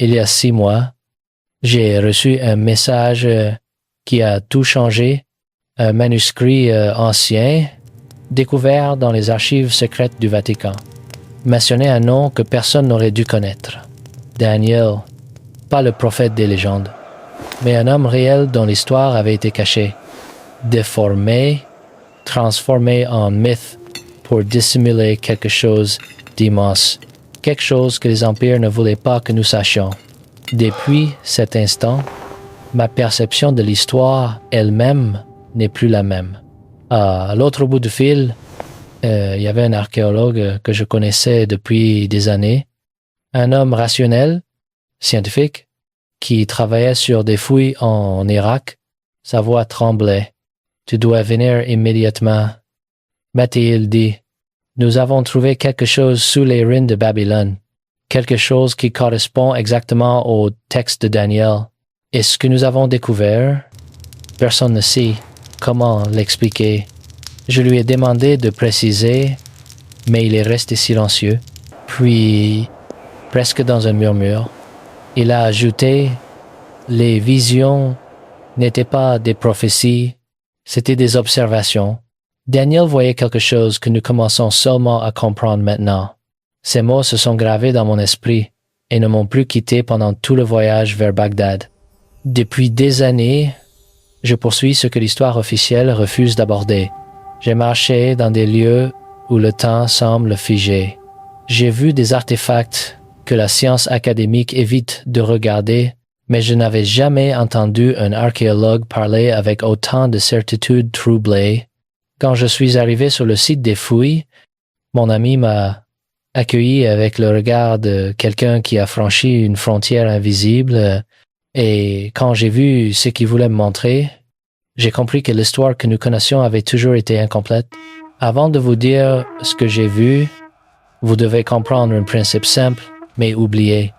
il y a 6 mois, j'ai reçu un message qui a tout changé, un manuscrit ancien, découvert dans les archives secrètes du Vatican. Mentionnait un nom que personne n'aurait dû connaître. Daniel, pas le prophète des légendes, mais un homme réel dont l'histoire avait été cachée, déformé, transformé en mythe pour dissimuler quelque chose d'immense, quelque chose que les empires ne voulaient pas que nous sachions. Depuis cet instant, ma perception de l'histoire elle-même n'est plus la même. À l'autre bout du fil, il y avait un archéologue que je connaissais depuis des années, un homme rationnel, scientifique, qui travaillait sur des fouilles en Irak. Sa voix tremblait. « Tu dois venir immédiatement. » Mathilde dit, « Nous avons trouvé quelque chose sous les ruines de Babylone, quelque chose qui correspond exactement au texte de Daniel. Et ce que nous avons découvert, personne ne sait comment l'expliquer. » Je lui ai demandé de préciser, mais il est resté silencieux. Puis, presque dans un murmure, il a ajouté « Les visions n'étaient pas des prophéties, c'était des observations. » Daniel voyait quelque chose que nous commençons seulement à comprendre maintenant. Ces mots se sont gravés dans mon esprit et ne m'ont plus quitté pendant tout le voyage vers Bagdad. Depuis des années, je poursuis ce que l'histoire officielle refuse d'aborder. J'ai marché dans des lieux où le temps semble figé. J'ai vu des artefacts que la science académique évite de regarder, mais je n'avais jamais entendu un archéologue parler avec autant de certitude troublée. Quand je suis arrivé sur le site des fouilles, mon ami m'a accueilli avec le regard de quelqu'un qui a franchi une frontière invisible, et quand j'ai vu ce qu'il voulait me montrer, j'ai compris que l'histoire que nous connaissions avait toujours été incomplète. Avant de vous dire ce que j'ai vu, vous devez comprendre un principe simple, mais oublié.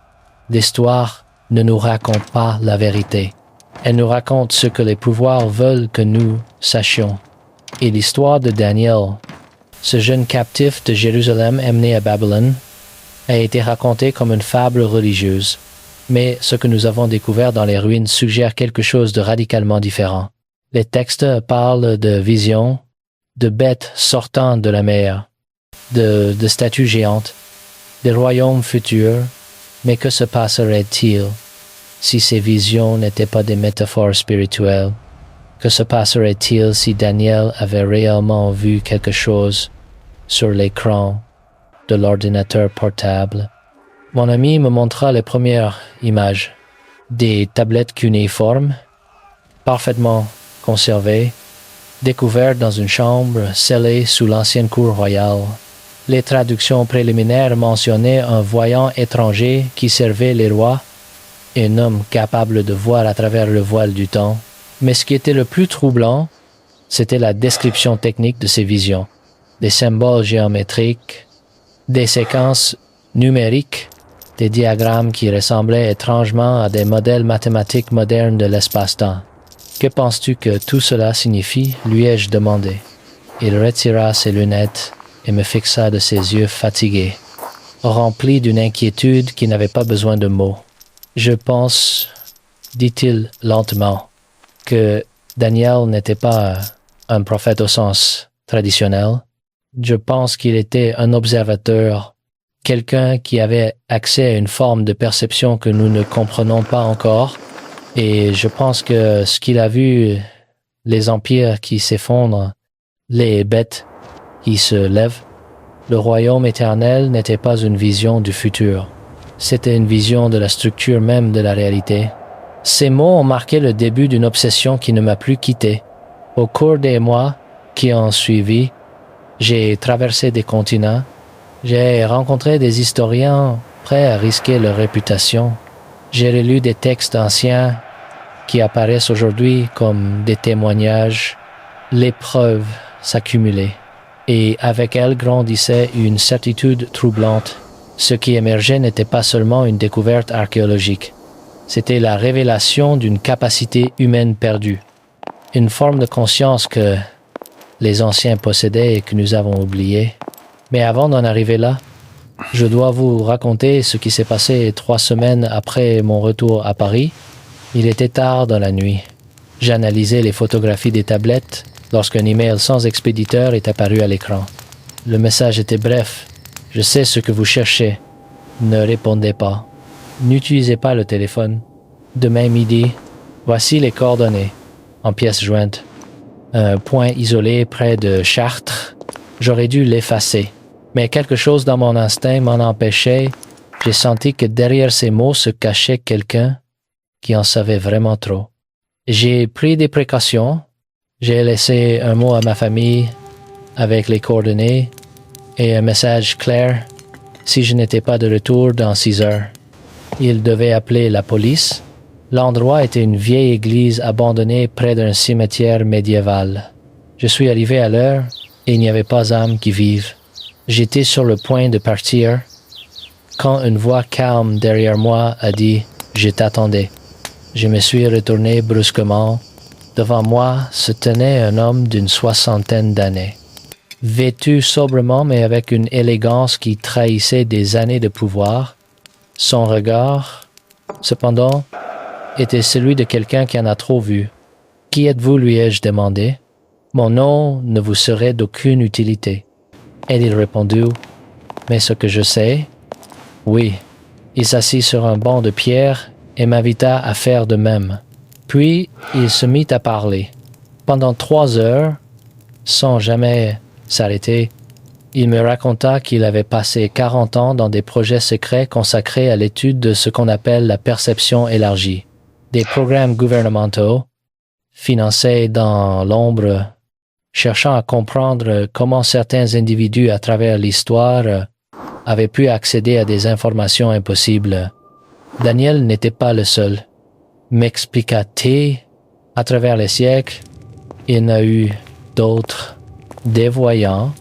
L'histoire ne nous raconte pas la vérité. Elle nous raconte ce que les pouvoirs veulent que nous sachions. Et l'histoire de Daniel, ce jeune captif de Jérusalem emmené à Babylone, a été racontée comme une fable religieuse. Mais ce que nous avons découvert dans les ruines suggère quelque chose de radicalement différent. Les textes parlent de visions, de bêtes sortant de la mer, de statues géantes, des royaumes futurs, mais que se passerait-il si ces visions n'étaient pas des métaphores spirituelles? Que se passerait-il si Daniel avait réellement vu quelque chose sur l'écran de l'ordinateur portable? Mon ami me montra les premières images, des tablettes cunéiformes, parfaitement conservées, découvertes dans une chambre scellée sous l'ancienne cour royale. Les traductions préliminaires mentionnaient un voyant étranger qui servait les rois, un homme capable de voir à travers le voile du temps. Mais ce qui était le plus troublant, c'était la description technique de ces visions. Des symboles géométriques, des séquences numériques, des diagrammes qui ressemblaient étrangement à des modèles mathématiques modernes de l'espace-temps. « Que penses-tu que tout cela signifie ?» lui ai-je demandé. Il retira ses lunettes et me fixa de ses yeux fatigués, remplis d'une inquiétude qui n'avait pas besoin de mots. « Je pense, dit-il lentement, que Daniel n'était pas un prophète au sens traditionnel. Je pense qu'il était un observateur, quelqu'un qui avait accès à une forme de perception que nous ne comprenons pas encore. Et je pense que ce qu'il a vu, les empires qui s'effondrent, les bêtes qui se lèvent, le royaume éternel n'était pas une vision du futur. C'était une vision de la structure même de la réalité. Ces mots ont marqué le début d'une obsession qui ne m'a plus quitté. Au cours des mois qui ont suivi, j'ai traversé des continents, j'ai rencontré des historiens prêts à risquer leur réputation. J'ai relu des textes anciens qui apparaissent aujourd'hui comme des témoignages. Les preuves s'accumulaient et avec elles grandissait une certitude troublante. Ce qui émergeait n'était pas seulement une découverte archéologique. C'était la révélation d'une capacité humaine perdue, une forme de conscience que les anciens possédaient et que nous avons oubliée. Mais avant d'en arriver là, Je dois vous raconter ce qui s'est passé 3 semaines après mon retour à Paris. Il était tard dans la nuit. J'analysais les photographies des tablettes lorsqu'un email sans expéditeur est apparu à l'écran. Le message était bref. Je sais ce que vous cherchez. Ne répondez pas. N'utilisez pas le téléphone. Demain midi, voici les coordonnées, en pièces jointes. Un point isolé près de Chartres. J'aurais dû l'effacer. Mais quelque chose dans mon instinct m'en empêchait. J'ai senti que derrière ces mots se cachait quelqu'un qui en savait vraiment trop. J'ai pris des précautions. J'ai laissé un mot à ma famille avec les coordonnées et un message clair si je n'étais pas de retour dans 6 heures. Ils devaient appeler la police. L'endroit était une vieille église abandonnée près d'un cimetière médiéval. Je suis arrivé à l'heure et il n'y avait pas âme qui vive. J'étais sur le point de partir quand une voix calme derrière moi a dit « Je t'attendais ». Je me suis retourné brusquement. Devant moi se tenait un homme d'une 60aine d'années. Vêtu sobrement mais avec une élégance qui trahissait des années de pouvoir, son regard, cependant, était celui de quelqu'un qui en a trop vu. « Qui êtes-vous » lui ai-je demandé. « Mon nom ne vous serait d'aucune utilité. » Et il répondit « Mais ce que je sais ?» Oui. Il s'assit sur un banc de pierre et m'invita à faire de même. Puis il se mit à parler. Pendant 3 heures, sans jamais s'arrêter, il me raconta qu'il avait passé 40 ans dans des projets secrets consacrés à l'étude de ce qu'on appelle la perception élargie, des programmes gouvernementaux, financés dans l'ombre, cherchant à comprendre comment certains individus à travers l'histoire avaient pu accéder à des informations impossibles. Daniel n'était pas le seul. M'expliqua-t-il, à travers les siècles, il y en a eu d'autres, des voyants,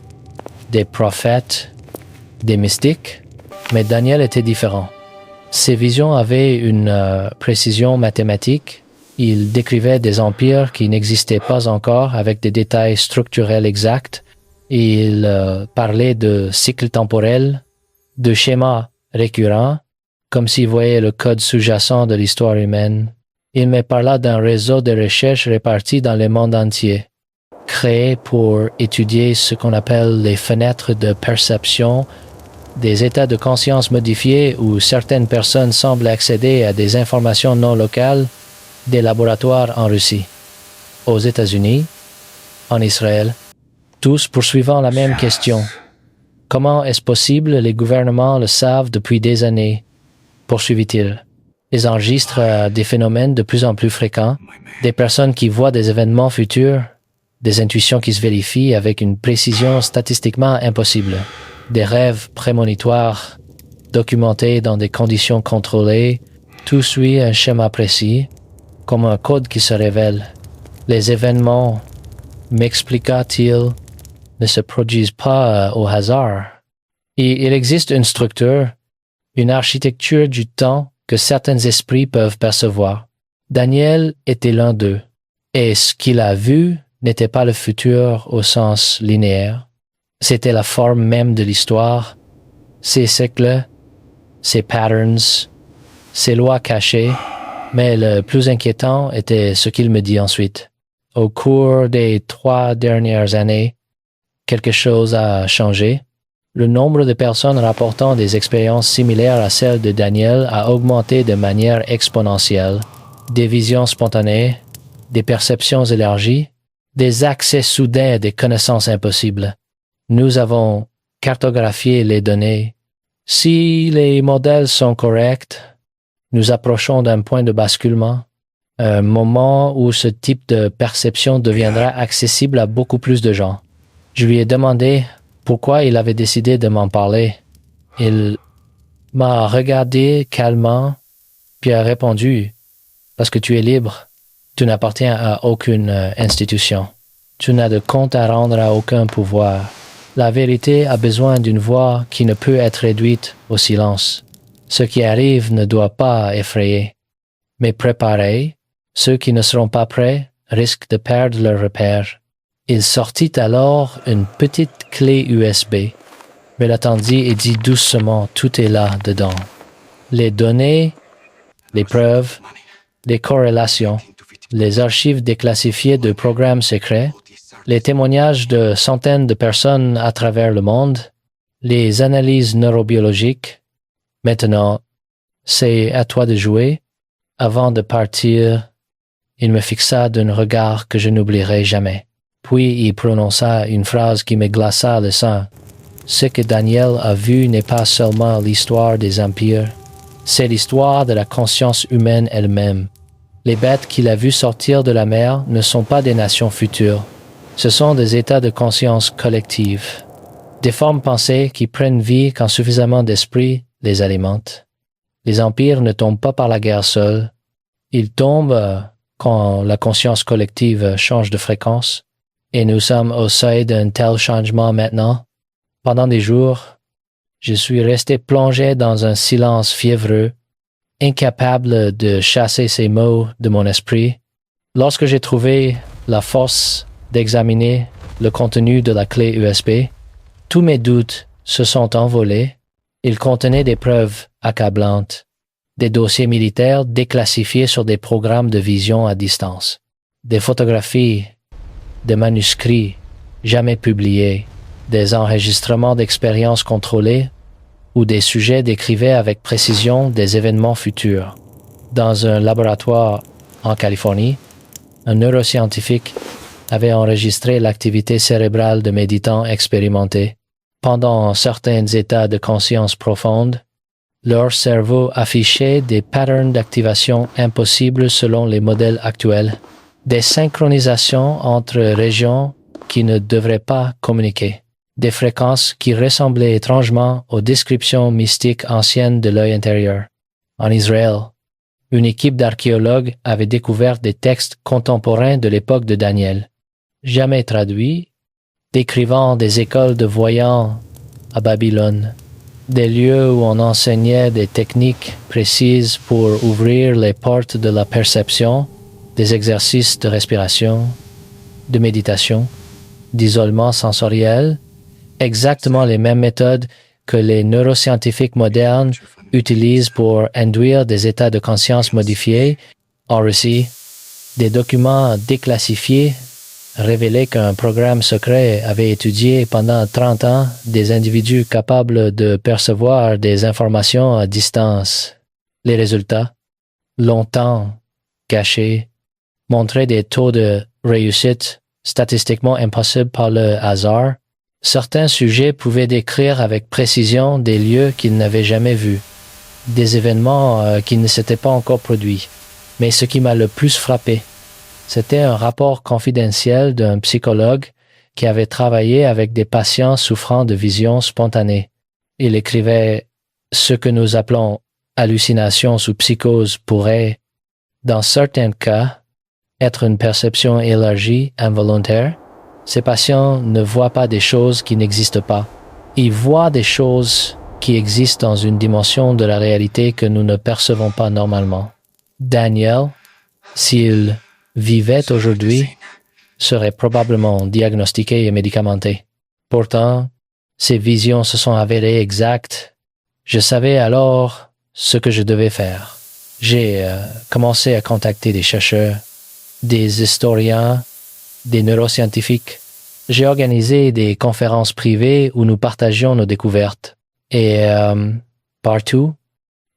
des prophètes, des mystiques, mais Daniel était différent. Ses visions avaient une précision mathématique. Il décrivait des empires qui n'existaient pas encore avec des détails structurels exacts. Il parlait de cycles temporels, de schémas récurrents, comme s'il voyait le code sous-jacent de l'histoire humaine. Il me parla d'un réseau de recherche réparti dans le monde entier, créé pour étudier ce qu'on appelle les fenêtres de perception, des états de conscience modifiés où certaines personnes semblent accéder à des informations non locales, des laboratoires en Russie, aux États-Unis, en Israël, tous poursuivant la même question. Comment est-ce possible? Les gouvernements le savent depuis des années, poursuivit-il. Ils enregistrent des phénomènes de plus en plus fréquents, des personnes qui voient des événements futurs, des intuitions qui se vérifient avec une précision statistiquement impossible, des rêves prémonitoires documentés dans des conditions contrôlées, tout suit un schéma précis, comme un code qui se révèle. Les événements, m'expliqua-t-il, ne se produisent pas au hasard. Et il existe une structure, une architecture du temps que certains esprits peuvent percevoir. Daniel était l'un d'eux, et ce qu'il a vu n'était pas le futur au sens linéaire. C'était la forme même de l'histoire, ses cycles, ses patterns, ses lois cachées, mais le plus inquiétant était ce qu'il me dit ensuite. Au cours des 3 dernières années, quelque chose a changé. Le nombre de personnes rapportant des expériences similaires à celles de Daniel a augmenté de manière exponentielle. Des visions spontanées, des perceptions élargies, des accès soudains à des connaissances impossibles. Nous avons cartographié les données. Si les modèles sont corrects, nous approchons d'un point de basculement, un moment où ce type de perception deviendra accessible à beaucoup plus de gens. Je lui ai demandé pourquoi il avait décidé de m'en parler. Il m'a regardé calmement, puis a répondu « Parce que tu es libre, tu n'appartiens à aucune institution. Tu n'as de compte à rendre à aucun pouvoir. La vérité a besoin d'une voix qui ne peut être réduite au silence. Ce qui arrive ne doit pas effrayer, mais préparer. Ceux qui ne seront pas prêts risquent de perdre leur repère. » Il sortit alors une petite clé USB. me l'attendit et dit doucement, tout est là dedans. Les données, les preuves, les corrélations, les archives déclassifiées de programmes secrets, les témoignages de centaines de personnes à travers le monde, les analyses neurobiologiques. Maintenant, c'est à toi de jouer. Avant de partir, il me fixa d'un regard que je n'oublierai jamais. Puis il prononça une phrase qui me glaça le sang. Ce que Daniel a vu n'est pas seulement l'histoire des empires, c'est l'histoire de la conscience humaine elle-même. Les bêtes qu'il a vues sortir de la mer ne sont pas des nations futures. Ce sont des états de conscience collective, des formes pensées qui prennent vie quand suffisamment d'esprits les alimentent. Les empires ne tombent pas par la guerre seule. Ils tombent quand la conscience collective change de fréquence. Et nous sommes au seuil d'un tel changement maintenant. Pendant des jours, je suis resté plongé dans un silence fiévreux, incapable de chasser ces mots de mon esprit. Lorsque j'ai trouvé la force d'examiner le contenu de la clé USB, tous mes doutes se sont envolés. Il contenait des preuves accablantes, des dossiers militaires déclassifiés sur des programmes de vision à distance, des photographies, des manuscrits jamais publiés, des enregistrements d'expériences contrôlées où des sujets décrivaient avec précision des événements futurs. Dans un laboratoire en Californie, un neuroscientifique avait enregistré l'activité cérébrale de méditants expérimentés. Pendant certains états de conscience profonde, leur cerveau affichait des patterns d'activation impossibles selon les modèles actuels, des synchronisations entre régions qui ne devraient pas communiquer, des fréquences qui ressemblaient étrangement aux descriptions mystiques anciennes de l'œil intérieur. En Israël, une équipe d'archéologues avait découvert des textes contemporains de l'époque de Daniel, jamais traduits, décrivant des écoles de voyants à Babylone, des lieux où on enseignait des techniques précises pour ouvrir les portes de la perception, des exercices de respiration, de méditation, d'isolement sensoriel, exactement les mêmes méthodes que les neuroscientifiques modernes utilisent pour induire des états de conscience modifiés. En Russie, des documents déclassifiés révélaient qu'un programme secret avait étudié pendant 30 ans des individus capables de percevoir des informations à distance. Les résultats, longtemps cachés, montraient des taux de réussite statistiquement impossibles par le hasard. Certains sujets pouvaient décrire avec précision des lieux qu'ils n'avaient jamais vus, des événements qui ne s'étaient pas encore produits. Mais ce qui m'a le plus frappé, c'était un rapport confidentiel d'un psychologue qui avait travaillé avec des patients souffrant de visions spontanées. Il écrivait « Ce que nous appelons hallucinations ou psychose pourrait, dans certains cas, être une perception élargie involontaire. Ces patients ne voient pas des choses qui n'existent pas. Ils voient des choses qui existent dans une dimension de la réalité que nous ne percevons pas normalement. Daniel, s'il vivait aujourd'hui, serait probablement diagnostiqué et médicamenté. Pourtant, ces visions se sont avérées exactes. Je savais alors ce que je devais faire. J'ai commencé à contacter des chercheurs, des historiens, des neuroscientifiques. J'ai organisé des conférences privées où nous partagions nos découvertes. Et partout,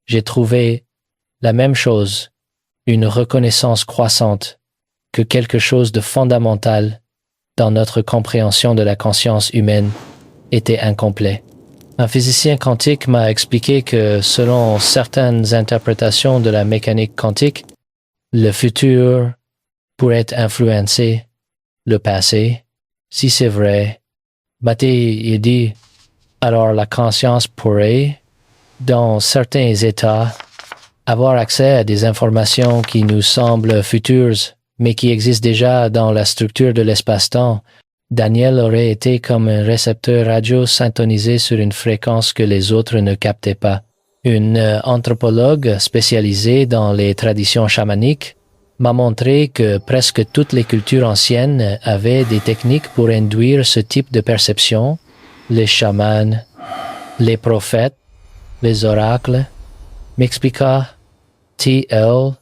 j'ai trouvé la même chose, une reconnaissance croissante que quelque chose de fondamental dans notre compréhension de la conscience humaine était incomplet. Un physicien quantique m'a expliqué que selon certaines interprétations de la mécanique quantique, le futur pourrait influencer le passé. Si c'est vrai, il dit, alors la conscience pourrait, dans certains états, avoir accès à des informations qui nous semblent futures, mais qui existent déjà dans la structure de l'espace-temps. Daniel aurait été comme un récepteur radio syntonisé sur une fréquence que les autres ne captaient pas. Une anthropologue spécialisée dans les traditions chamaniques m'a montré que presque toutes les cultures anciennes avaient des techniques pour induire ce type de perception. Les chamans, Les prophètes, les oracles, m'expliqua T.L.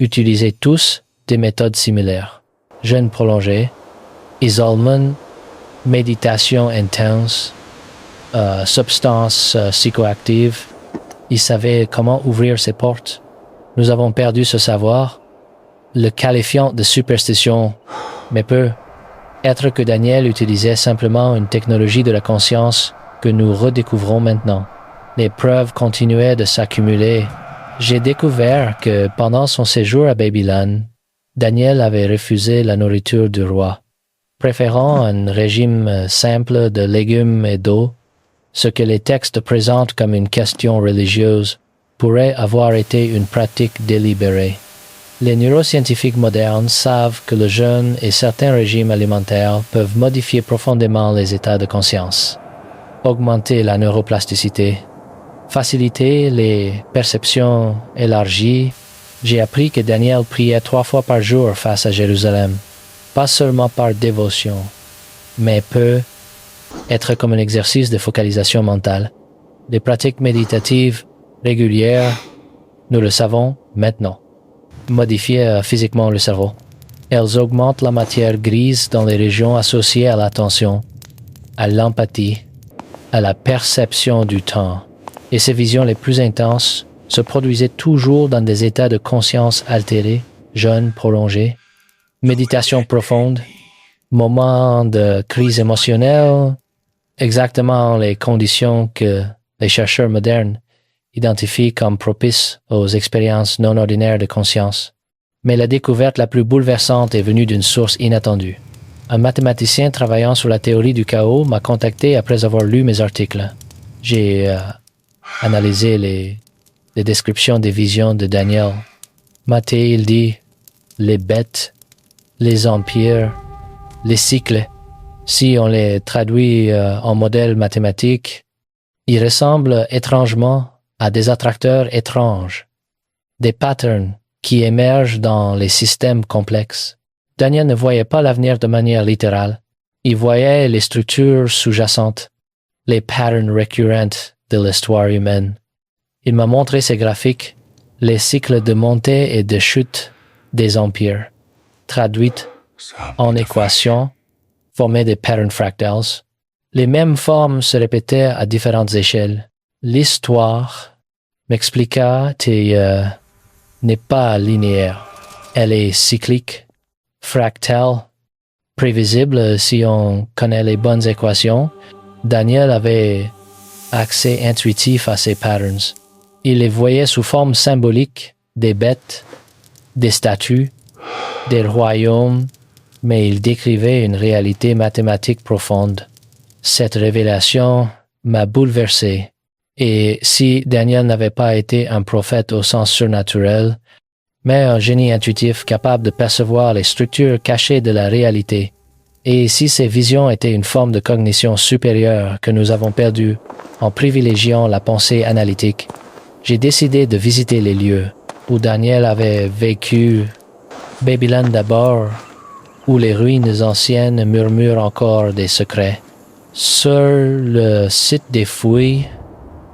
utilisaient tous des méthodes similaires. Jeûne prolongé, isolement, méditation intense, substances psychoactives. Ils savaient comment ouvrir ces portes. Nous avons perdu ce savoir, le qualifiant de superstition, mais peut être que Daniel utilisait simplement une technologie de la conscience que nous redécouvrons maintenant. Les preuves continuaient de s'accumuler. J'ai découvert que pendant son séjour à Babylone, Daniel avait refusé la nourriture du roi, préférant un régime simple de légumes et d'eau. Ce que les textes présentent comme une question religieuse pourrait avoir été une pratique délibérée. Les neuroscientifiques modernes savent que le jeûne et certains régimes alimentaires peuvent modifier profondément les états de conscience, augmenter la neuroplasticité, faciliter les perceptions élargies. J'ai appris que Daniel priait 3 fois par jour face à Jérusalem, pas seulement par dévotion, mais peut être comme un exercice de focalisation mentale. Les pratiques méditatives régulières, nous le savons maintenant, modifient physiquement le cerveau. Elles augmentent la matière grise dans les régions associées à l'attention, à l'empathie, à la perception du temps. Et ces visions les plus intenses se produisaient toujours dans des états de conscience altérés, jeûne prolongé, méditation profonde, moments de crise émotionnelle, exactement les conditions que les chercheurs modernes identifient comme propices aux expériences non ordinaires de conscience. Mais la découverte la plus bouleversante est venue d'une source inattendue. Un mathématicien travaillant sur la théorie du chaos m'a contacté après avoir lu mes articles. J'ai analysé les descriptions des visions de Daniel. Matthieu, il dit « les bêtes, les empires, les cycles ». Si on les traduit en modèles mathématiques, ils ressemblent étrangement à des attracteurs étranges, des patterns qui émergent dans les systèmes complexes. Daniel ne voyait pas l'avenir de manière littérale. Il voyait les structures sous-jacentes, les patterns récurrents de l'histoire humaine. Il m'a montré ces graphiques, les cycles de montée et de chute des empires, traduites en équations, formaient des patterns fractals. Les mêmes formes se répétaient à différentes échelles. L'histoire, m'expliqua, n'est pas linéaire. Elle est cyclique, fractale, prévisible si on connaît les bonnes équations. Daniel avait accès intuitif à ces patterns. Il les voyait sous forme symbolique, des bêtes, des statues, des royaumes, mais il décrivait une réalité mathématique profonde. Cette révélation m'a bouleversé. Et si Daniel n'avait pas été un prophète au sens surnaturel, mais un génie intuitif capable de percevoir les structures cachées de la réalité, et si ces visions étaient une forme de cognition supérieure que nous avons perdue en privilégiant la pensée analytique, j'ai décidé de visiter les lieux où Daniel avait vécu, Babylone d'abord, où les ruines anciennes murmurent encore des secrets. Sur le site des fouilles,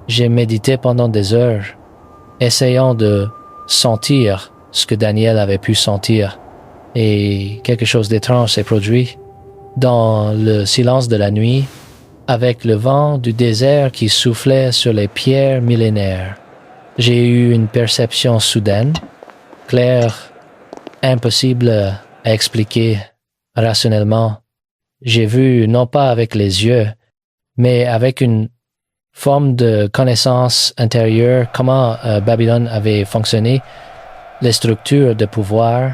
j'ai médité pendant des heures, essayant de sentir ce que Daniel avait pu sentir, et quelque chose d'étrange s'est produit. Dans le silence de la nuit, avec le vent du désert qui soufflait sur les pierres millénaires, j'ai eu une perception soudaine, claire, impossible à expliquer rationnellement. J'ai vu non pas avec les yeux, mais avec une forme de connaissance intérieure comment Babylone avait fonctionné, les structures de pouvoir,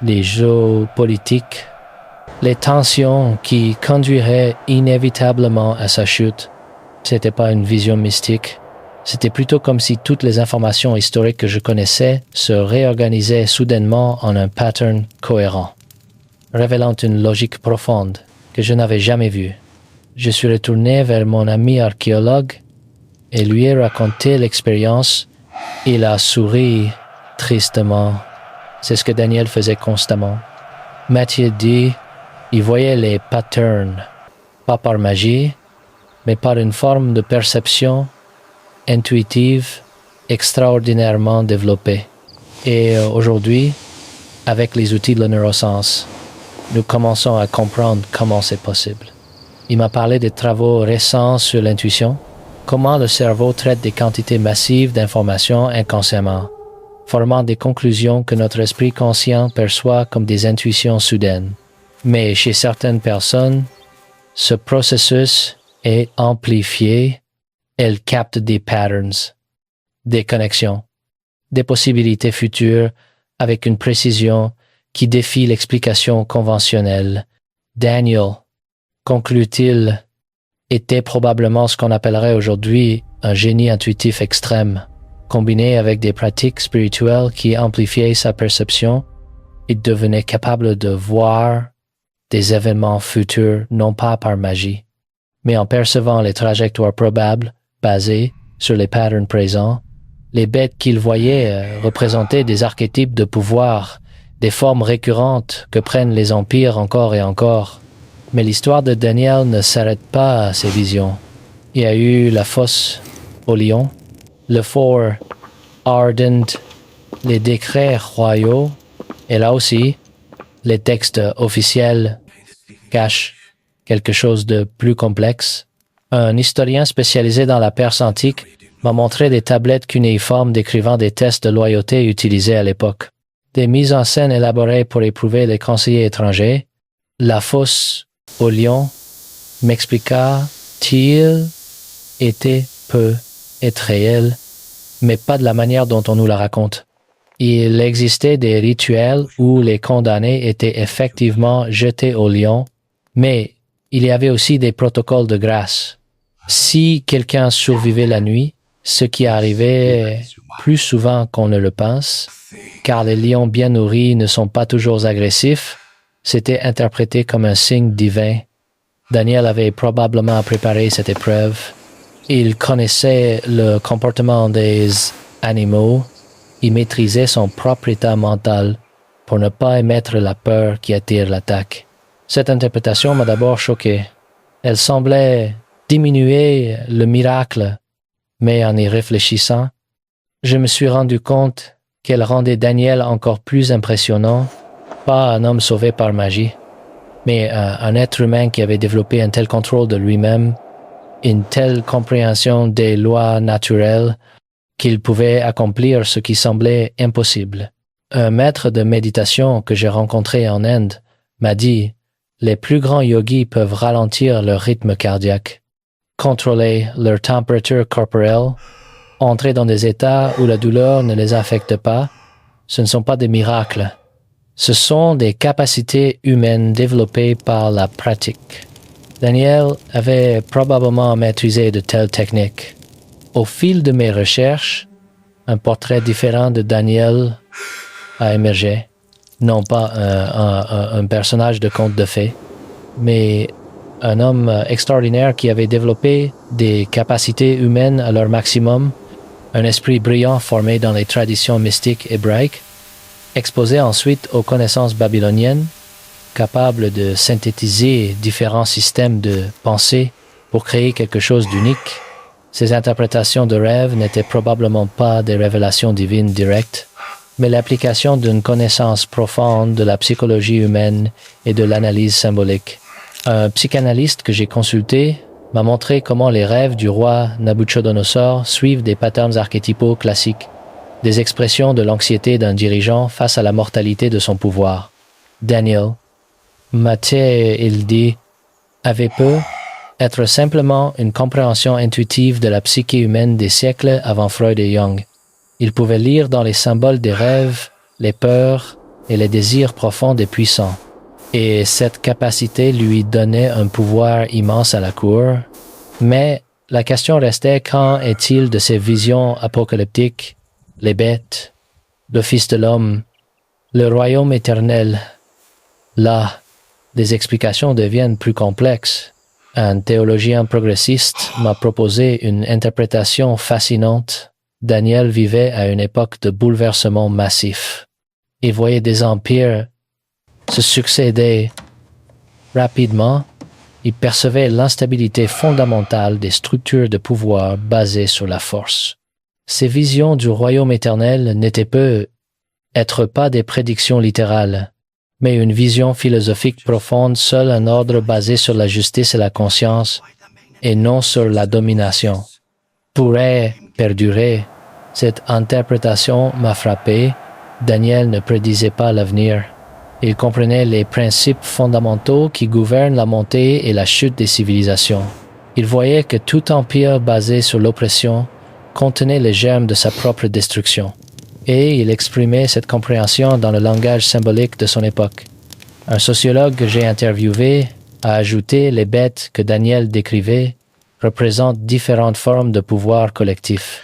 les jeux politiques, les tensions qui conduiraient inévitablement à sa chute. C'était pas une vision mystique. C'était plutôt comme si toutes les informations historiques que je connaissais se réorganisaient soudainement en un pattern cohérent, révélant une logique profonde que je n'avais jamais vue. Je suis retourné vers mon ami archéologue et lui ai raconté l'expérience. Il a souri tristement. C'est ce que Daniel faisait constamment. Matthieu dit, il voyait les patterns, pas par magie, mais par une forme de perception intuitive extraordinairement développée. Et aujourd'hui, avec les outils de la neuroscience, nous commençons à comprendre comment c'est possible. Il m'a parlé des travaux récents sur l'intuition, comment le cerveau traite des quantités massives d'informations inconsciemment, formant des conclusions que notre esprit conscient perçoit comme des intuitions soudaines. Mais chez certaines personnes, ce processus est amplifié. Elles captent des patterns, des connexions, des possibilités futures avec une précision qui défie l'explication conventionnelle. Daniel, conclut-il, était probablement ce qu'on appellerait aujourd'hui un génie intuitif extrême. Combiné avec des pratiques spirituelles qui amplifiaient sa perception, il devenait capable de voir des événements futurs non pas par magie, mais en percevant les trajectoires probables basées sur les patterns présents. Les bêtes qu'il voyait représentaient des archétypes de pouvoir, des formes récurrentes que prennent les empires encore et encore. Mais l'histoire de Daniel ne s'arrête pas à ces visions. Il y a eu la fosse au lion, le fort Ardent, les décrets royaux, et là aussi, les textes officiels cachent quelque chose de plus complexe. Un historien spécialisé dans la Perse antique m'a montré des tablettes cunéiformes décrivant des tests de loyauté utilisés à l'époque. Des mises en scène élaborées pour éprouver les conseillers étrangers. La fosse au lion m'expliqua-t-il peut être réelle, mais pas de la manière dont on nous la raconte. Il existait des rituels où les condamnés étaient effectivement jetés au lion, mais il y avait aussi des protocoles de grâce. Si quelqu'un survivait la nuit, ce qui arrivait plus souvent qu'on ne le pense, car les lions bien nourris ne sont pas toujours agressifs, c'était interprété comme un signe divin. Daniel avait probablement préparé cette épreuve. Il connaissait le comportement des animaux. Il maîtrisait son propre état mental pour ne pas émettre la peur qui attire l'attaque. Cette interprétation m'a d'abord choqué. Elle semblait diminuer le miracle, mais en y réfléchissant, je me suis rendu compte qu'elle rendait Daniel encore plus impressionnant, pas un homme sauvé par magie, mais un être humain qui avait développé un tel contrôle de lui-même, une telle compréhension des lois naturelles, qu'il pouvait accomplir ce qui semblait impossible. Un maître de méditation que j'ai rencontré en Inde m'a dit « Les plus grands yogis peuvent ralentir leur rythme cardiaque, contrôler leur température corporelle, entrer dans des états où la douleur ne les affecte pas. Ce ne sont pas des miracles. Ce sont des capacités humaines développées par la pratique. » Daniel avait probablement maîtrisé de telles techniques. Au fil de mes recherches, un portrait différent de Daniel a émergé. Non pas un personnage de conte de fées, mais un homme extraordinaire qui avait développé des capacités humaines à leur maximum, un esprit brillant formé dans les traditions mystiques hébraïques, exposé ensuite aux connaissances babyloniennes, capable de synthétiser différents systèmes de pensée pour créer quelque chose d'unique. Ces interprétations de rêves n'étaient probablement pas des révélations divines directes, mais l'application d'une connaissance profonde de la psychologie humaine et de l'analyse symbolique. Un psychanalyste que j'ai consulté m'a montré comment les rêves du roi Nabuchodonosor suivent des patterns archétypaux classiques, des expressions de l'anxiété d'un dirigeant face à la mortalité de son pouvoir. Daniel, il dit, avait peu être simplement une compréhension intuitive de la psyché humaine des siècles avant Freud et Jung. Il pouvait lire dans les symboles des rêves, les peurs et les désirs profonds des puissants. Et cette capacité lui donnait un pouvoir immense à la cour. Mais la question restait, qu'en est-il de ces visions apocalyptiques, les bêtes, le Fils de l'homme, le royaume éternel? Là, les explications deviennent plus complexes. Un théologien progressiste m'a proposé une interprétation fascinante. Daniel vivait à une époque de bouleversement massif. Il voyait des empires se succéder rapidement. Il Il percevait l'instabilité fondamentale des structures de pouvoir basées sur la force. Ses visions du royaume éternel n'étaient peut-être pas des prédictions littérales, mais une vision philosophique profonde, seul un ordre basé sur la justice et la conscience, et non sur la domination, pourrait perdurer. Cette interprétation m'a frappé. Daniel ne prédisait pas l'avenir. Il comprenait les principes fondamentaux qui gouvernent la montée et la chute des civilisations. Il voyait que tout empire basé sur l'oppression contenait les germes de sa propre destruction. Et il exprimait cette compréhension dans le langage symbolique de son époque. Un sociologue que j'ai interviewé a ajouté les bêtes que Daniel décrivait représentent différentes formes de pouvoir collectif.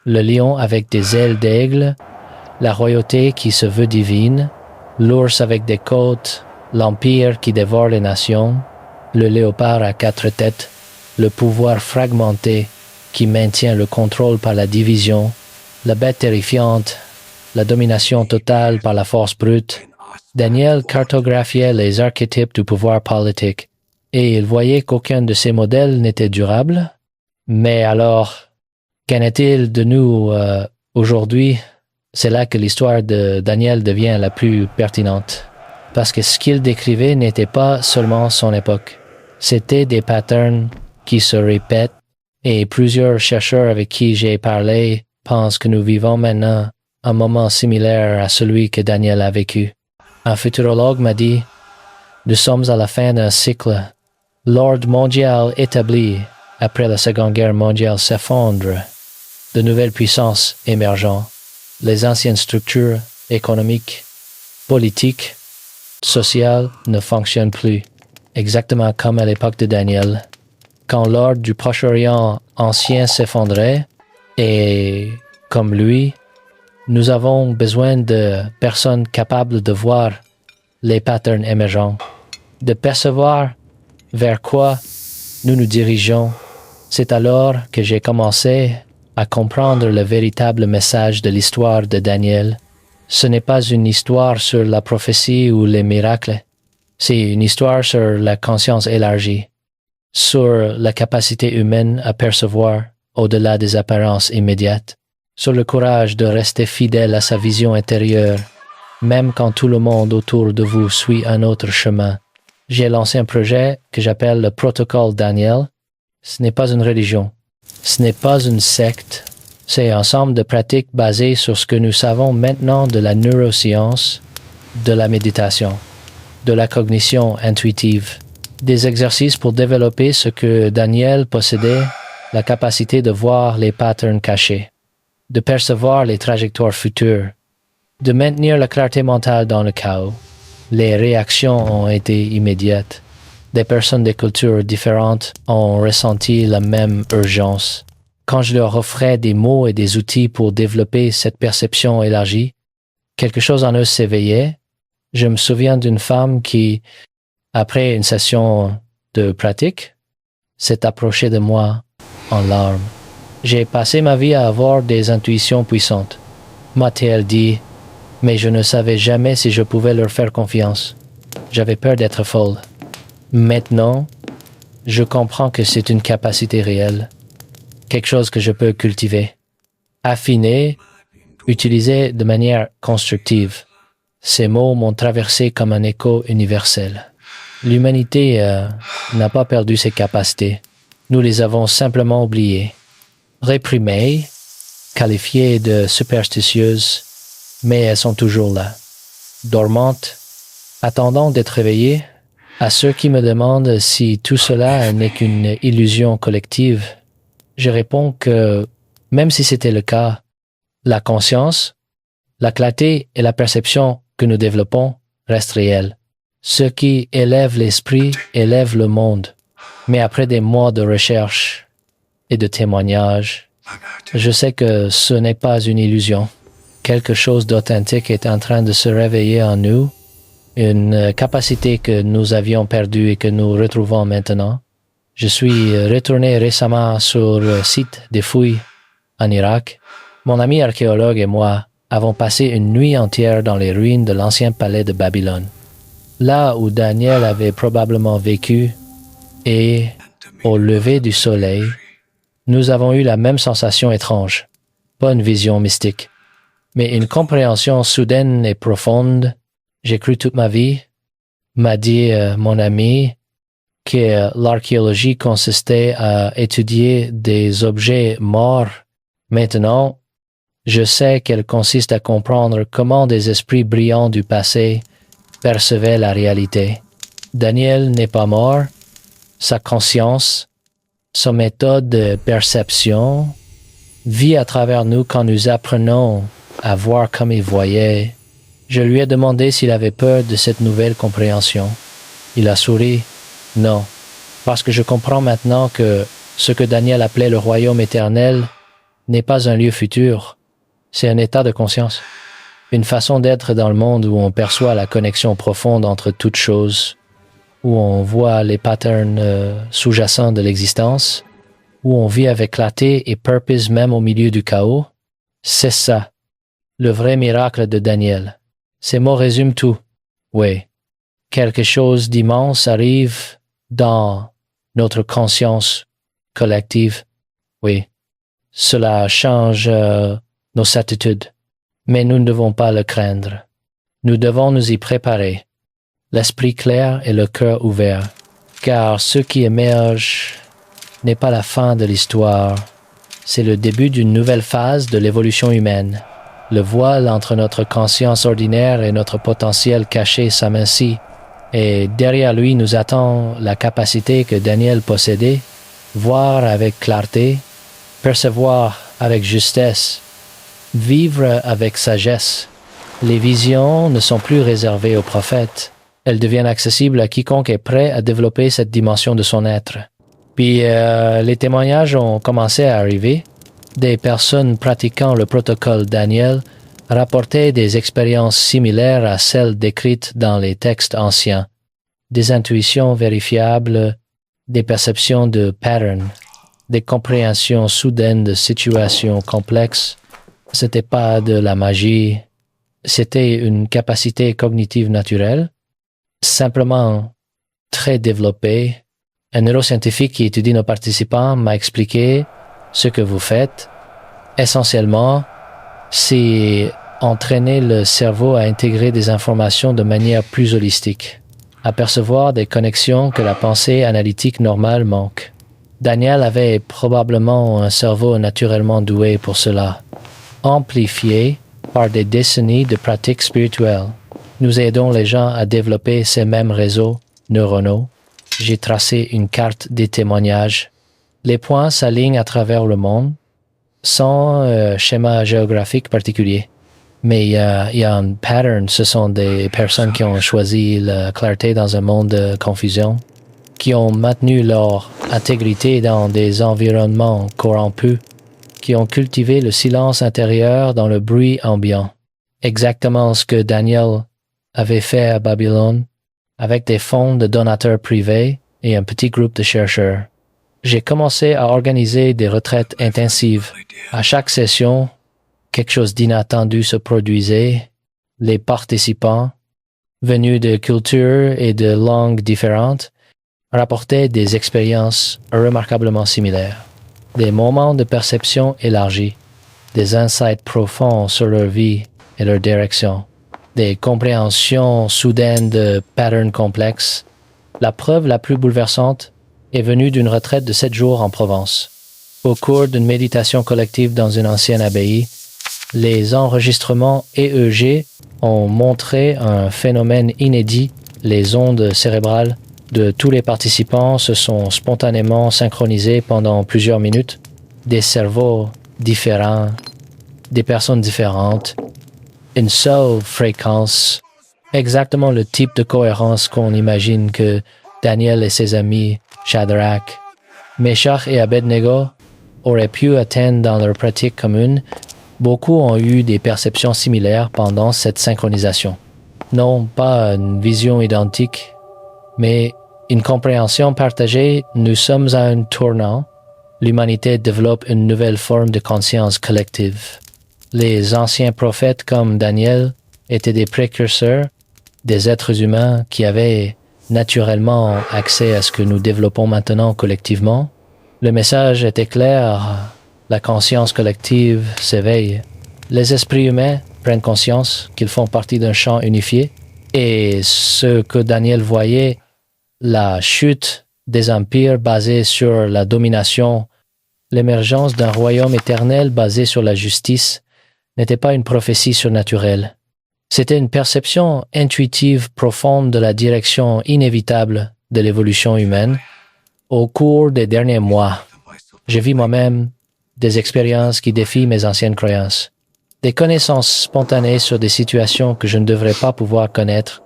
Le lion avec des ailes d'aigle, la royauté qui se veut divine, l'ours avec des côtes, l'empire qui dévore les nations, le léopard à 4 têtes, le pouvoir fragmenté qui maintient le contrôle par la division, la bête terrifiante, la domination totale par la force brute. Daniel cartographiait les archétypes du pouvoir politique et il voyait qu'aucun de ces modèles n'était durable. Mais alors, qu'en est-il de nous aujourd'hui? C'est là que l'histoire de Daniel devient la plus pertinente. Parce que ce qu'il décrivait n'était pas seulement son époque. C'était des patterns qui se répètent et plusieurs chercheurs avec qui j'ai parlé pensent que nous vivons maintenant un moment similaire à celui que Daniel a vécu. Un futurologue m'a dit « Nous sommes à la fin d'un cycle. L'ordre mondial établi après la Seconde Guerre mondiale s'effondre. De nouvelles puissances émergent. Les anciennes structures économiques, politiques, sociales ne fonctionnent plus, exactement comme à l'époque de Daniel. Quand l'ordre du Proche-Orient ancien s'effondrait, et comme lui, nous avons besoin de personnes capables de voir les patterns émergents, de percevoir vers quoi nous nous dirigeons. C'est alors que j'ai commencé à comprendre le véritable message de l'histoire de Daniel. Ce n'est pas une histoire sur la prophétie ou les miracles, c'est une histoire sur la conscience élargie, sur la capacité humaine à percevoir au-delà des apparences immédiates, sur le courage de rester fidèle à sa vision intérieure, même quand tout le monde autour de vous suit un autre chemin. J'ai lancé un projet que j'appelle le protocole Daniel. Ce n'est pas une religion. Ce n'est pas une secte, c'est un ensemble de pratiques basées sur ce que nous savons maintenant de la neuroscience, de la méditation, de la cognition intuitive, des exercices pour développer ce que Daniel possédait, la capacité de voir les patterns cachés, de percevoir les trajectoires futures, de maintenir la clarté mentale dans le chaos. Les réactions ont été immédiates. Des personnes de cultures différentes ont ressenti la même urgence. Quand je leur offrais des mots et des outils pour développer cette perception élargie, quelque chose en eux s'éveillait. Je me souviens d'une femme qui, après une session de pratique, s'est approchée de moi en larmes. J'ai passé ma vie à avoir des intuitions puissantes, m'a-t-elle dit, mais je ne savais jamais si je pouvais leur faire confiance. J'avais peur d'être folle. Maintenant, je comprends que c'est une capacité réelle, quelque chose que je peux cultiver, affiner, utiliser de manière constructive. Ces mots m'ont traversé comme un écho universel. L'humanité n'a pas perdu ses capacités. Nous les avons simplement oubliées, réprimées, qualifiées de superstitieuses, mais elles sont toujours là, dormantes, attendant d'être réveillées. À ceux qui me demandent si tout cela n'est qu'une illusion collective, je réponds que, même si c'était le cas, la conscience, la clarté et la perception que nous développons restent réelles. Ce qui élève l'esprit élève le monde. Mais après des mois de recherche et de témoignages, je sais que ce n'est pas une illusion. Quelque chose d'authentique est en train de se réveiller en nous, une capacité que nous avions perdue et que nous retrouvons maintenant. Je suis retourné récemment sur le site des fouilles en Irak. Mon ami archéologue et moi avons passé une nuit entière dans les ruines de l'ancien palais de Babylone. Là où Daniel avait probablement vécu, Et, au lever du soleil, nous avons eu la même sensation étrange. Pas une vision mystique, mais une compréhension soudaine et profonde. J'ai cru toute ma vie, m'a dit mon ami, que l'archéologie consistait à étudier des objets morts. Maintenant, je sais qu'elle consiste à comprendre comment des esprits brillants du passé percevaient la réalité. Daniel n'est pas mort, sa conscience, sa méthode de perception vit à travers nous quand nous apprenons à voir comme il voyait. Je lui ai demandé s'il avait peur de cette nouvelle compréhension. Il a souri. Non, parce que je comprends maintenant que ce que Daniel appelait le royaume éternel n'est pas un lieu futur, c'est un état de conscience, une façon d'être dans le monde où on perçoit la connexion profonde entre toutes choses, où on voit les patterns sous-jacents de l'existence, où on vit avec clarté et purpose même au milieu du chaos. C'est ça, le vrai miracle de Daniel. Ces mots résument tout. Oui, quelque chose d'immense arrive dans notre conscience collective. Oui, cela change nos certitudes, mais nous ne devons pas le craindre. Nous devons nous y préparer, l'esprit clair et le cœur ouvert, car ce qui émerge n'est pas la fin de l'histoire, c'est le début d'une nouvelle phase de l'évolution humaine. Le voile entre notre conscience ordinaire et notre potentiel caché s'amincit, et derrière lui nous attend la capacité que Daniel possédait, voir avec clarté, percevoir avec justesse, vivre avec sagesse. Les visions ne sont plus réservées aux prophètes. Elles deviennent accessibles à quiconque est prêt à développer cette dimension de son être. Puis les témoignages ont commencé à arriver. Des personnes pratiquant le protocole Daniel rapportaient des expériences similaires à celles décrites dans les textes anciens. Des intuitions vérifiables, des perceptions de patterns, des compréhensions soudaines de situations complexes. C'était pas de la magie, c'était une capacité cognitive naturelle, simplement très développée. Un neuroscientifique qui étudie nos participants m'a expliqué ce que vous faites. Essentiellement, c'est entraîner le cerveau à intégrer des informations de manière plus holistique, à percevoir des connexions que la pensée analytique normale manque. Daniel avait probablement un cerveau naturellement doué pour cela, amplifié par des décennies de pratiques spirituelles. Nous aidons les gens à développer ces mêmes réseaux neuronaux. J'ai tracé une carte des témoignages. Les points s'alignent à travers le monde, sans schéma géographique particulier. Mais il y a un pattern. Ce sont des personnes qui ont choisi la clarté dans un monde de confusion, qui ont maintenu leur intégrité dans des environnements corrompus, qui ont cultivé le silence intérieur dans le bruit ambiant. Exactement ce que Daniel avait fait à Babylone, avec des fonds de donateurs privés et un petit groupe de chercheurs. J'ai commencé à organiser des retraites intensives. À chaque session, quelque chose d'inattendu se produisait. Les participants, venus de cultures et de langues différentes, rapportaient des expériences remarquablement similaires. Des moments de perception élargis, des insights profonds sur leur vie et leur direction, des compréhensions soudaines de patterns complexes. La preuve la plus bouleversante est venue d'une retraite de 7 jours en Provence. Au cours d'une méditation collective dans une ancienne abbaye, les enregistrements EEG ont montré un phénomène inédit. Les ondes cérébrales de tous les participants se sont spontanément synchronisées pendant plusieurs minutes. Des cerveaux différents, des personnes différentes, une seule fréquence, exactement le type de cohérence qu'on imagine que Daniel et ses amis, Shadrach, Meshach et Abednego, auraient pu atteindre dans leur pratique commune. Beaucoup ont eu des perceptions similaires pendant cette synchronisation. Non pas une vision identique, mais une compréhension partagée. Nous sommes à un tournant. L'humanité développe une nouvelle forme de conscience collective. Les anciens prophètes comme Daniel étaient des précurseurs, des êtres humains qui avaient naturellement accès à ce que nous développons maintenant collectivement. Le message était clair, la conscience collective s'éveille. Les esprits humains prennent conscience qu'ils font partie d'un champ unifié et ce que Daniel voyait, la chute des empires basés sur la domination, l'émergence d'un royaume éternel basé sur la justice, n'était pas une prophétie surnaturelle. C'était une perception intuitive profonde de la direction inévitable de l'évolution humaine. Au cours des derniers mois, j'ai vu moi-même des expériences qui défient mes anciennes croyances, des connaissances spontanées sur des situations que je ne devrais pas pouvoir connaître,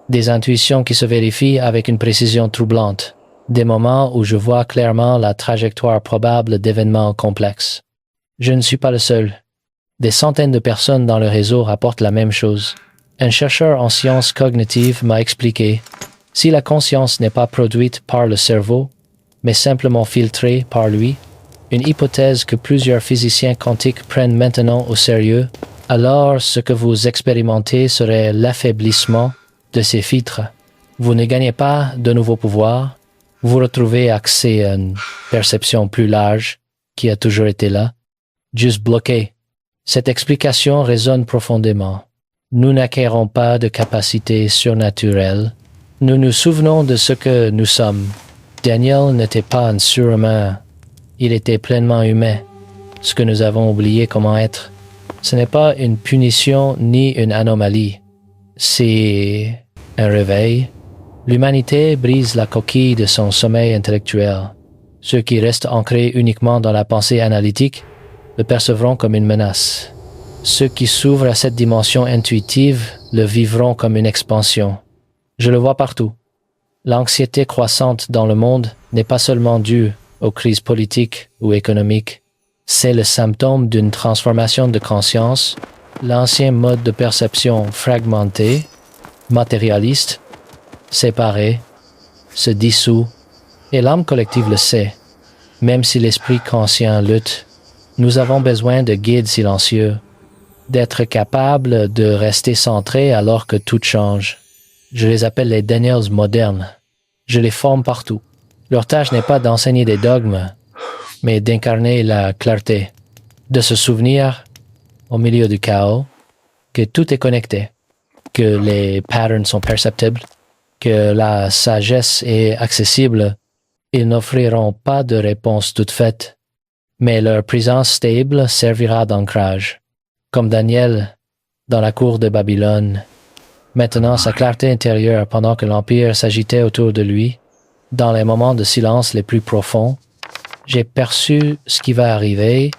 des intuitions qui se vérifient avec une précision troublante, des moments où je vois clairement la trajectoire probable d'événements complexes. Je ne suis pas le seul. Des centaines de personnes dans le réseau rapportent la même chose. Un chercheur en sciences cognitives m'a expliqué, si la conscience n'est pas produite par le cerveau, mais simplement filtrée par lui, une hypothèse que plusieurs physiciens quantiques prennent maintenant au sérieux, alors ce que vous expérimentez serait l'affaiblissement de ces filtres. Vous ne gagnez pas de nouveaux pouvoirs, vous retrouvez accès à une perception plus large qui a toujours été là, juste bloqué. Cette explication résonne profondément. Nous n'acquérons pas de capacités surnaturelles. Nous nous souvenons de ce que nous sommes. Daniel n'était pas un surhumain. Il était pleinement humain. Ce que nous avons oublié comment être. Ce n'est pas une punition ni une anomalie. C'est un réveil. L'humanité brise la coquille de son sommeil intellectuel. Ceux qui restent ancrés uniquement dans la pensée analytique le percevront comme une menace. Ceux qui s'ouvrent à cette dimension intuitive le vivront comme une expansion. Je le vois partout. L'anxiété croissante dans le monde n'est pas seulement due aux crises politiques ou économiques. C'est le symptôme d'une transformation de conscience. L'ancien mode de perception fragmenté, matérialiste, séparé, se dissout, et l'âme collective le sait. Même si l'esprit conscient lutte, nous avons besoin de guides silencieux, d'être capables de rester centrés alors que tout change. Je les appelle les Daniels modernes. Je les forme partout. Leur tâche n'est pas d'enseigner des dogmes, mais d'incarner la clarté, de se souvenir, au milieu du chaos, que tout est connecté, que les patterns sont perceptibles, que la sagesse est accessible. Ils n'offriront pas de réponse toute faite, mais leur présence stable servira d'ancrage. Comme Daniel, dans la cour de Babylone, maintenant sa clarté intérieure pendant que l'Empire s'agitait autour de lui, dans les moments de silence les plus profonds, j'ai perçu ce qui va arriver,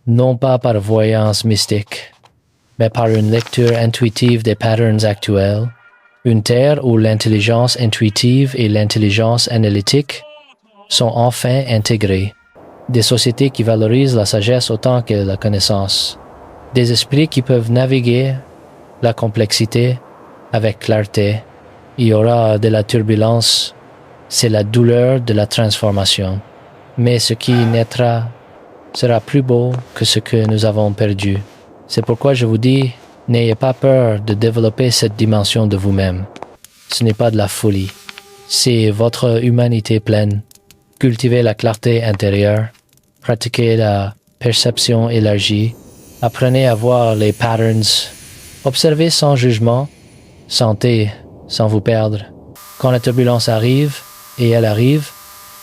non pas par voyance mystique, mais par une lecture intuitive des patterns actuels, une terre où l'intelligence intuitive et l'intelligence analytique sont enfin intégrées, des sociétés qui valorisent la sagesse autant que la connaissance, des esprits qui peuvent naviguer la complexité avec clarté. Il y aura de la turbulence, c'est la douleur de la transformation. Mais ce qui naîtra sera plus beau que ce que nous avons perdu. C'est pourquoi je vous dis, n'ayez pas peur de développer cette dimension de vous-même. Ce n'est pas de la folie, c'est votre humanité pleine. Cultivez la clarté intérieure, pratiquez la perception élargie, apprenez à voir les patterns, observez sans jugement, sentez sans vous perdre. Quand la turbulence arrive, et elle arrive,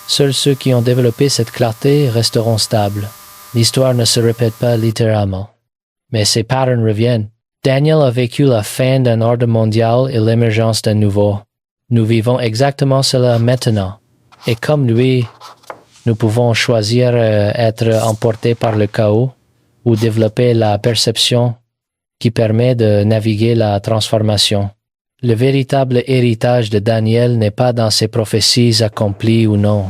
seuls ceux qui ont développé cette clarté resteront stables. L'histoire ne se répète pas littéralement. Mais ces patterns reviennent. Daniel a vécu la fin d'un ordre mondial et l'émergence d'un nouveau. Nous vivons exactement cela maintenant. Et comme lui, nous pouvons choisir être emportés par le chaos ou développer la perception qui permet de naviguer la transformation. Le véritable héritage de Daniel n'est pas dans ses prophéties accomplies ou non.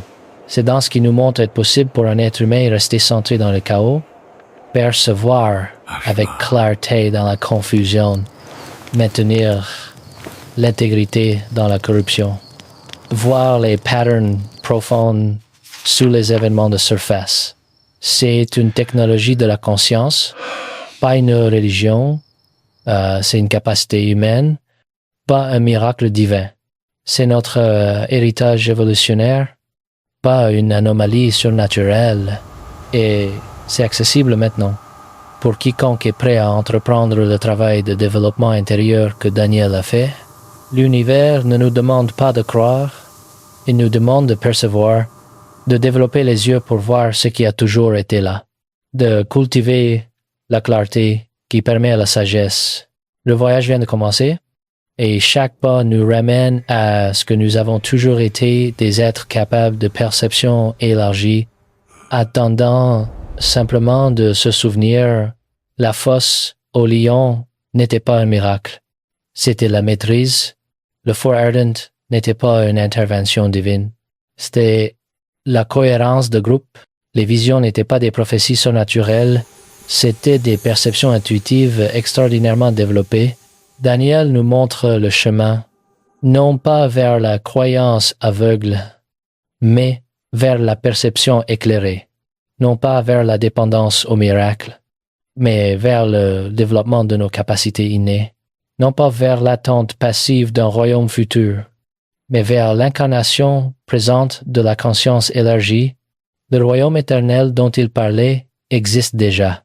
C'est dans ce qui nous montre être possible pour un être humain rester centré dans le chaos, percevoir avec clarté dans la confusion, maintenir l'intégrité dans la corruption, voir les patterns profonds sous les événements de surface. C'est une technologie de la conscience, pas une religion, c'est une capacité humaine, pas un miracle divin. C'est notre héritage évolutionnaire, pas une anomalie surnaturelle, et c'est accessible maintenant. Pour quiconque est prêt à entreprendre le travail de développement intérieur que Daniel a fait, l'univers ne nous demande pas de croire, il nous demande de percevoir, de développer les yeux pour voir ce qui a toujours été là, de cultiver la clarté qui permet à la sagesse. Le voyage vient de commencer, et chaque pas nous ramène à ce que nous avons toujours été, des êtres capables de perception élargie, attendant simplement de se souvenir, la fosse au lion n'était pas un miracle, c'était la maîtrise. Le Fort Ardent n'était pas une intervention divine, c'était la cohérence de groupe. Les visions n'étaient pas des prophéties surnaturelles, c'était des perceptions intuitives extraordinairement développées. Daniel nous montre le chemin, non pas vers la croyance aveugle, mais vers la perception éclairée, non pas vers la dépendance au miracle, mais vers le développement de nos capacités innées, non pas vers l'attente passive d'un royaume futur, mais vers l'incarnation présente de la conscience élargie. Le royaume éternel dont il parlait existe déjà.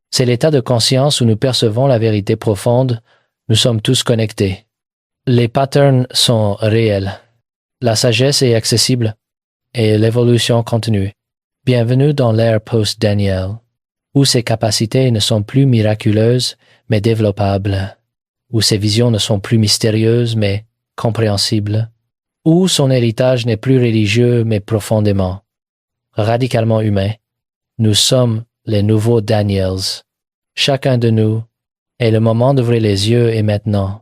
C'est l'état de conscience où nous percevons la vérité profonde. Nous sommes tous connectés. Les patterns sont réels. La sagesse est accessible et l'évolution continue. Bienvenue dans l'ère post-Daniel, où ses capacités ne sont plus miraculeuses mais développables, où ses visions ne sont plus mystérieuses mais compréhensibles, où son héritage n'est plus religieux mais profondément, radicalement humain. Nous sommes les nouveaux Daniels. Chacun de nous, et le moment d'ouvrir les yeux est maintenant.